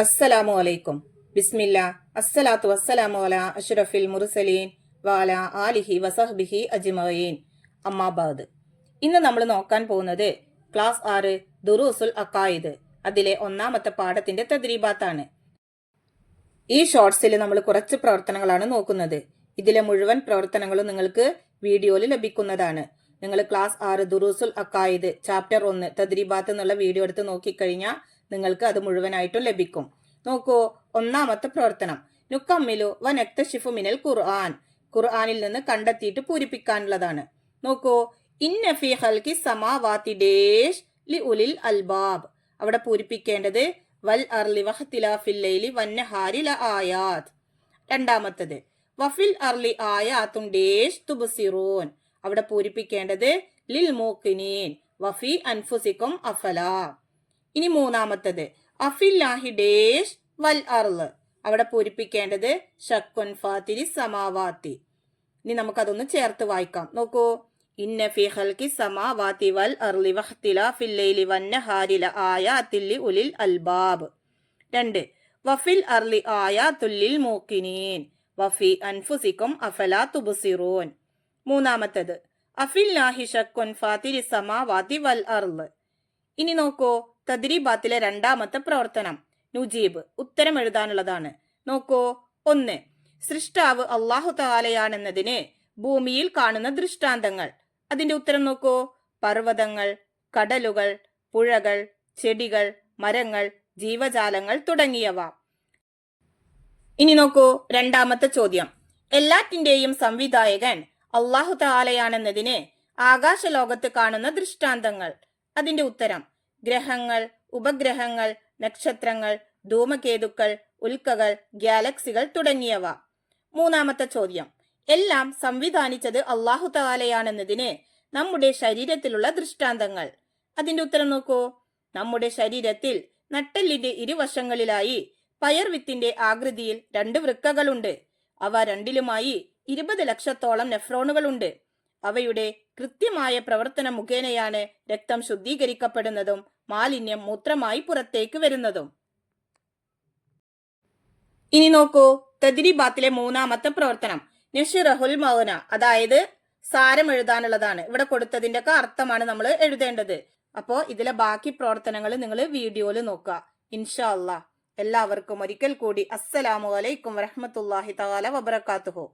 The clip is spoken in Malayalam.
അസ്സലാമു അലൈക്കും. ബിസ്മില്ലാ അസ്സലാത്തു വസ്സലാമു അലാ അഷ്റഫിൽ മുർസലീൻ വഅലാ ആലിഹി വസഹ്ബിഹി അജ്മഈൻ. അമ്മാബാദ്. ഇന്ന് നമ്മൾ നോക്കാൻ പോകുന്നത് ക്ലാസ് 6 ദുറൂസുൽ അഖായിദ് അതിലെ ഒന്നാമത്തെ പാഠത്തിന്റെ തദ്രീബാത്താണ്. ഈ ഷോർട്സിൽ നമ്മൾ കുറച്ച് പ്രവർത്തനങ്ങളാണ് നോക്കുന്നത്. ഇതിലെ മുഴുവൻ പ്രവർത്തനങ്ങളും നിങ്ങൾക്ക് വീഡിയോയിൽ ലഭിക്കുന്നതാണ്. നിങ്ങൾ ക്ലാസ് 6 ദുറൂസുൽ അഖായിദ് ചാപ്റ്റർ 1 തദ്രീബാത്ത് എന്നുള്ള വീഡിയോ എടുത്ത് നോക്കിക്കഴിഞ്ഞാൽ നിങ്ങൾക്ക് അത് മുഴുവനായിട്ടും ലഭിക്കും. നോക്കൂ, ഒന്നാമത്തെ പ്രവർത്തനം നുക്കമ്മിലു വ നക്തശിഫു മിനൽ ഖുർആൻ. ഖുർആനിൽ നിന്ന് കണ്ടെത്തിയിട്ട് പൂരിപ്പിക്കാനുള്ളതാണ്. നോക്കൂ, ഇന്ന ഫീ ഖൽഖി സമാവാതി ഡേഷ് ലി ഉലിൽ അൽബാബ്. അവിടെ പൂരിപ്പിക്കേണ്ടത് വൽ അർലി വഖ്തിലാഫിൽ ലൈലി വന്നഹാരി ലആയാത്. രണ്ടാമത്തേത് വഫിൽ അർലി ആയാത്തുൻ ഡേഷ് തുബ്സിറൂൻ. അവിടെ പൂരിപ്പിക്കേണ്ടത് ലിൽ മൂഖിനീൻ വഫി അൻഫുസിക്കും അഫലാ. ഇനി മൂന്നാമത്തേത് അഫില്ലാഹി ഡേഷ് വൽ അർള്. അവിടെ പൂരിപ്പിക്കേണ്ടത് ഷക്കുൻ ഫാത്തിരി സമാവാത്തി. ഇനി നമുക്കതൊന്ന് ചേർത്ത് വായിക്കാം. നോക്കൂ, ഇന്ന ഫീ ഖൽഖി സമാവാതി വൽ അർളി വഖ്തിലാഫിൽ ലൈലി വന്നഹാരി ലആയാത്തിൽ ലിഉലിൽ അൽബാബ്. 2 വഫിൽ അർളി ആയാത്തുൽ ലിൽ മൂഖിനീൻ വഫി അൻഫുസിക്കും അഫലാ തുബ്സിറൂൻ. മൂന്നാമത്തേത് അഫില്ലാഹി ഷക്കുൻ ഫാത്തിരി സമാവാതി വൽ അർള്. ഇനി നോക്കൂ, തദ്രീബാത്തിലെ രണ്ടാമത്തെ പ്രവർത്തനം നുജീബ് ഉത്തരം എഴുതാനുള്ളതാണ്. നോക്കൂ, 1 സൃഷ്ടാവ് അല്ലാഹു തആലയാണെന്നതിന് ഭൂമിയിൽ കാണുന്ന ദൃഷ്ടാന്തങ്ങൾ. അതിന്റെ ഉത്തരം നോക്കൂ, പർവ്വതങ്ങൾ, കടലുകൾ, പുഴകൾ, ചെടികൾ, മരങ്ങൾ, ജീവജാലങ്ങൾ തുടങ്ങിയവ. ഇനി നോക്കൂ, രണ്ടാമത്തെ ചോദ്യം എല്ലാറ്റിന്റെയും സംവിധായകൻ അല്ലാഹു തആലയാണെന്നതിന് ആകാശലോകത്ത് കാണുന്ന ദൃഷ്ടാന്തങ്ങൾ. അതിന്റെ ഉത്തരം ഗ്രഹങ്ങൾ, ഉപഗ്രഹങ്ങൾ, നക്ഷത്രങ്ങൾ, ധൂമകേതുക്കൾ, ഉൽക്കകൾ, ഗാലക്സികൾ തുടങ്ങിയവ. മൂന്നാമത്തെ ചോദ്യം എല്ലാം സംവിധാനിച്ചത് അല്ലാഹു തആലയാണെന്നതിന് നമ്മുടെ ശരീരത്തിലുള്ള ദൃഷ്ടാന്തങ്ങൾ. അതിന്റെ ഉത്തരം നോക്കൂ, നമ്മുടെ ശരീരത്തിൽ നട്ടെല്ലിന്റെ ഇരുവശങ്ങളിലായി പയർവിത്തിന്റെ ആകൃതിയിൽ 2 വൃക്കകളുണ്ട്. അവ രണ്ടിലുമായി 20 ലക്ഷത്തോളം നെഫ്രോണുകളുണ്ട്. അവയുടെ കൃത്യമായ പ്രവർത്തനം മുഖേനയാണ് രക്തം ശുദ്ധീകരിക്കപ്പെടുന്നതും മാലിന്യം മൂത്രമായി പുറത്തേക്ക് വരുന്നതും. ഇനി നോക്കൂ, തദ്രീബാത്തിലെ മൂന്നാമത്തെ പ്രവർത്തനം നഷ്റഹുൽ മൗന, അതായത് സാരം എഴുതാനുള്ളതാണ്. ഇവിടെ കൊടുത്തതിന്റെ ഒക്കെ അർത്ഥമാണ് നമ്മൾ എഴുതേണ്ടത്. അപ്പോ ഇതിലെ ബാക്കി പ്രവർത്തനങ്ങൾ നിങ്ങൾ വീഡിയോയിൽ നോക്കുക ഇൻഷാ അല്ലാഹ്. എല്ലാവർക്കും ഒരിക്കൽ കൂടി അസ്സലാമു അലൈക്കും വറഹ്മത്തുള്ളാഹി തആല വബറകാതുഹു.